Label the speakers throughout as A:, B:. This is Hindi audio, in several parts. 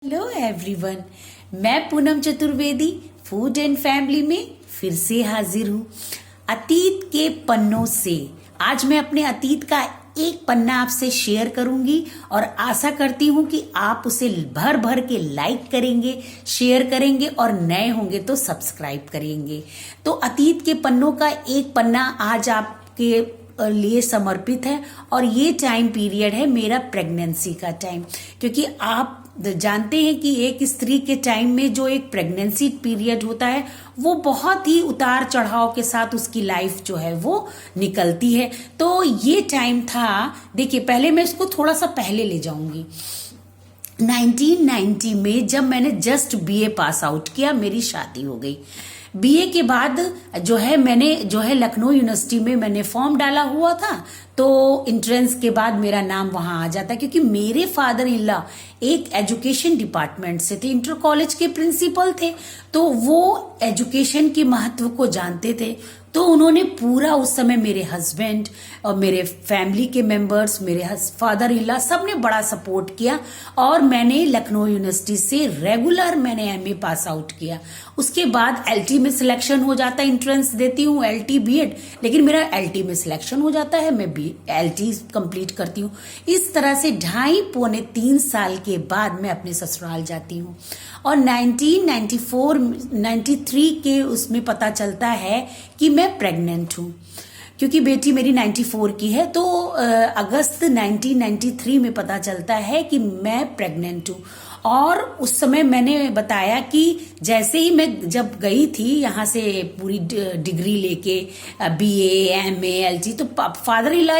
A: हेलो एवरीवन, मैं Poonam Chaturvedi food and family में फिर से हाजिर हूँ। अतीत के पन्नों से आज मैं अपने अतीत का एक पन्ना आपसे शेयर करूंगी और आशा करती हूँ कि आप उसे भर भर के लाइक करेंगे, शेयर करेंगे और नए होंगे तो सब्सक्राइब करेंगे। तो अतीत के पन्नों का एक पन्ना आज आपके लिए समर्पित है और ये टाइम पीरियड है मेरा प्रेगनेंसी का टाइम, क्योंकि आप जानते हैं कि एक स्त्री के टाइम में जो एक प्रेगनेंसी पीरियड होता है वो बहुत ही उतार चढ़ाव के साथ उसकी लाइफ जो है वो निकलती है। तो ये टाइम था, देखिए पहले मैं इसको थोड़ा सा पहले ले जाऊंगी। 1990 में जब मैंने जस्ट बीए पास आउट किया, मेरी शादी हो गई। बीए के बाद मैंने लखनऊ यूनिवर्सिटी में मैंने फॉर्म डाला हुआ था, तो एंट्रेंस के बाद मेरा नाम वहां आ जाता, क्योंकि मेरे फादर इन लॉ एक एजुकेशन डिपार्टमेंट से थे, इंटर कॉलेज के प्रिंसिपल थे, तो वो एजुकेशन के महत्व को जानते थे। तो उन्होंने पूरा उस समय मेरे हस्बैंड और मेरे फैमिली के मेंबर्स, मेरे फादर इन लॉ सबने बड़ा सपोर्ट किया और मैंने लखनऊ यूनिवर्सिटी से रेगुलर मैंने एमए पास आउट किया। उसके बाद एलटी में सिलेक्शन हो जाता है, एंट्रेंस देती हूँ एलटी बीएड, लेकिन मेरा एलटी में सिलेक्शन हो जाता है, मैं एलटी कंप्लीट करती हूँ। इस तरह से 2.5-3 साल के बाद मैं अपने ससुराल जाती हूँ और 1994-93 के उसमें पता चलता है कि मैं प्रेग्नेंट हूँ, क्योंकि बेटी मेरी 94 की है। तो अगस्त 1993 में पता चलता है कि मैं प्रेग्नेंट हूँ। और उस समय मैंने बताया कि जैसे ही मैं जब गई थी यहाँ से पूरी डिग्री लेके बीए एमए एलटी, तो फादर इन लॉ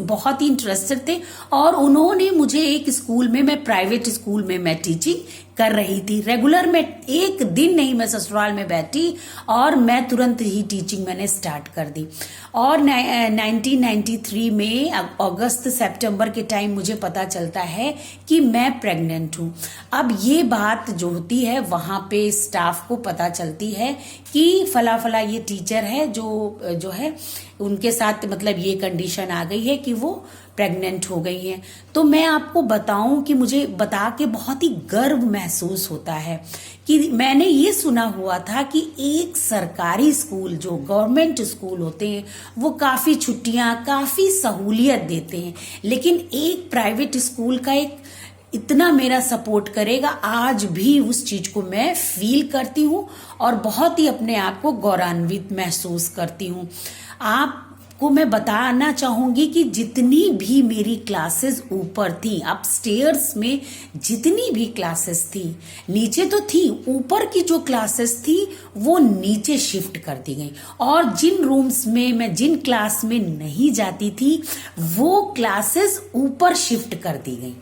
A: बहुत ही इंटरेस्टेड थे और उन्होंने मुझे एक स्कूल में, मैं प्राइवेट स्कूल में मैं टीचिंग कर रही थी रेगुलर। में एक दिन नहीं मैं ससुराल में बैठी और मैं तुरंत ही टीचिंग मैंने स्टार्ट कर दी। और 1993 में अगस्त सितंबर के टाइम मुझे पता चलता है कि मैं प्रेग्नेंट हूँ। अब ये बात जो होती है वहां पे स्टाफ को पता चलती है कि फला फला ये टीचर है जो है उनके साथ मतलब ये कंडीशन आ गई है कि वो प्रेग्नेंट हो गई हैं। तो मैं आपको बताऊं कि मुझे बता के बहुत ही गर्व महसूस होता है कि मैंने ये सुना हुआ था कि एक सरकारी स्कूल, जो गवर्नमेंट स्कूल होते हैं, वो काफी छुट्टियां, काफी सहूलियत देते हैं, लेकिन एक प्राइवेट स्कूल का एक इतना मेरा सपोर्ट करेगा, आज भी उस चीज को मैं फील करती हूँ और बहुत ही अपने आप को गौरवान्वित महसूस करती हूँ। आपको मैं बताना चाहूंगी कि जितनी भी मेरी क्लासेस ऊपर थी, अपस्टेयर्स में जितनी भी क्लासेस थी, नीचे तो थी, ऊपर की जो क्लासेस थी वो नीचे शिफ्ट कर दी गई और जिन रूम्स में मैं जिन क्लास में नहीं जाती थी वो क्लासेस ऊपर शिफ्ट कर दी गई।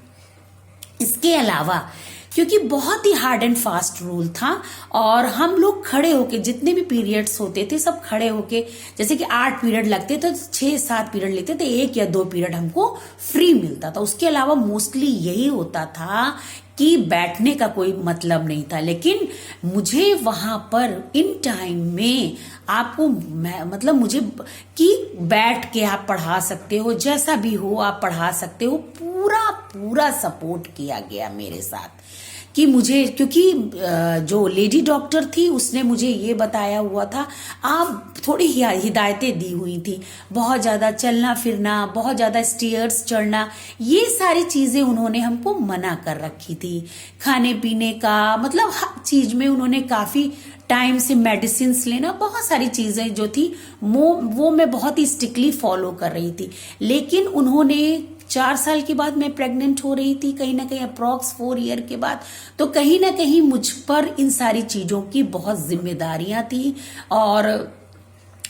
A: इसके अलावा क्योंकि बहुत ही हार्ड एंड फास्ट रूल था और हम लोग खड़े होके, जितने भी पीरियड्स होते थे सब खड़े होके, जैसे कि 8 पीरियड लगते थे तो 6-7 पीरियड लेते थे, 1 या 2 पीरियड हमको फ्री मिलता था। उसके अलावा मोस्टली यही होता था कि बैठने का कोई मतलब नहीं था। लेकिन मुझे वहां पर इन टाइम में आपको मतलब मुझे कि बैठ के आप पढ़ा सकते हो, जैसा भी हो आप पढ़ा सकते हो, पूरा पूरा सपोर्ट किया गया मेरे साथ। कि मुझे, क्योंकि जो लेडी डॉक्टर थी उसने मुझे ये बताया हुआ था, आप थोड़ी हिदायतें दी हुई थी, बहुत ज़्यादा चलना फिरना, बहुत ज़्यादा स्टेयर्स चढ़ना, ये सारी चीज़ें उन्होंने हमको मना कर रखी थी। खाने पीने का मतलब हर चीज़ में उन्होंने काफ़ी टाइम से मेडिसिन लेना, बहुत सारी चीज़ें जो थी वो मैं बहुत ही स्ट्रिक्टली फॉलो कर रही थी। लेकिन उन्होंने 4 साल के बाद मैं प्रेग्नेंट हो रही थी, कहीं ना कहीं अप्रॉक्स 4 ईयर के बाद, तो कहीं ना कहीं मुझ पर इन सारी चीज़ों की बहुत जिम्मेदारियां थी। और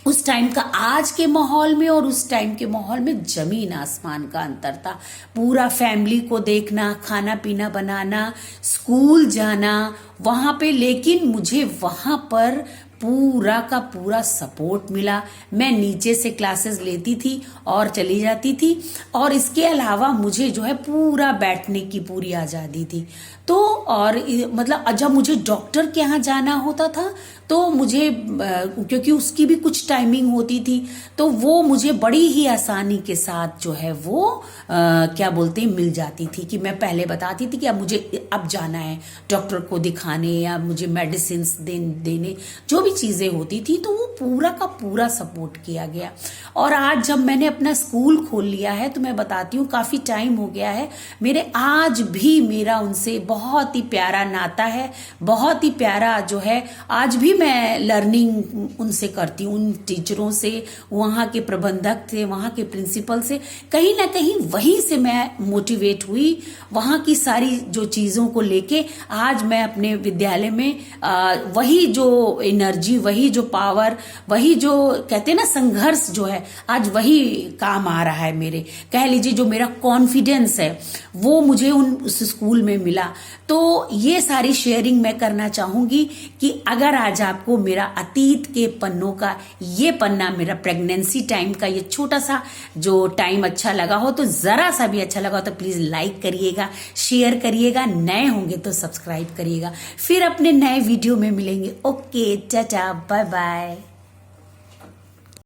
A: उस टाइम का आज के माहौल में और उस टाइम के माहौल में जमीन आसमान का अंतर था। पूरा फैमिली को देखना, खाना पीना बनाना, स्कूल जाना वहां पे, लेकिन मुझे वहां पर पूरा का पूरा सपोर्ट मिला। मैं नीचे से क्लासेस लेती थी और चली जाती थी, और इसके अलावा मुझे जो है पूरा बैठने की पूरी आज़ादी थी। तो और मतलब जब मुझे डॉक्टर के यहाँ जाना होता था तो मुझे क्योंकि उसकी भी कुछ टाइमिंग होती थी, तो वो मुझे बड़ी ही आसानी के साथ जो है वो क्या बोलते हैं मिल जाती थी। कि मैं पहले बताती थी कि अब मुझे अब जाना है डॉक्टर को दिखाने या मुझे मेडिसिन देने, जो भी चीज़ें होती थी, तो वो पूरा का पूरा सपोर्ट किया गया। और आज जब मैंने अपना स्कूल खोल लिया है तो मैं बताती हूँ काफ़ी टाइम हो गया है, मेरे आज भी मेरा उनसे बहुत ही प्यारा नाता है, बहुत ही प्यारा जो है। आज भी मैं लर्निंग उनसे करती हूँ, उन टीचरों से, वहाँ के प्रबंधक से, वहाँ के प्रिंसिपल से। कहीं ना कहीं वहीं से मैं मोटिवेट हुई, वहाँ की सारी जो चीज़ों को लेके आज मैं अपने विद्यालय में वही जो एनर्जी, वही जो पावर, वही जो कहते हैं ना संघर्ष जो है, आज वही काम आ रहा है मेरे। कह लीजिए जो मेरा कॉन्फिडेंस है वो मुझे उस स्कूल में मिला। तो ये सारी शेयरिंग मैं करना चाहूंगी कि अगर आज आपको मेरा अतीत के पन्नों का ये पन्ना, मेरा प्रेगनेंसी टाइम का ये छोटा सा जो टाइम अच्छा लगा हो, तो जरा सा भी अच्छा लगा हो तो प्लीज लाइक करिएगा, शेयर करिएगा, नए होंगे तो सब्सक्राइब करिएगा। फिर अपने नए वीडियो में मिलेंगे। Okay, tata, bye bye.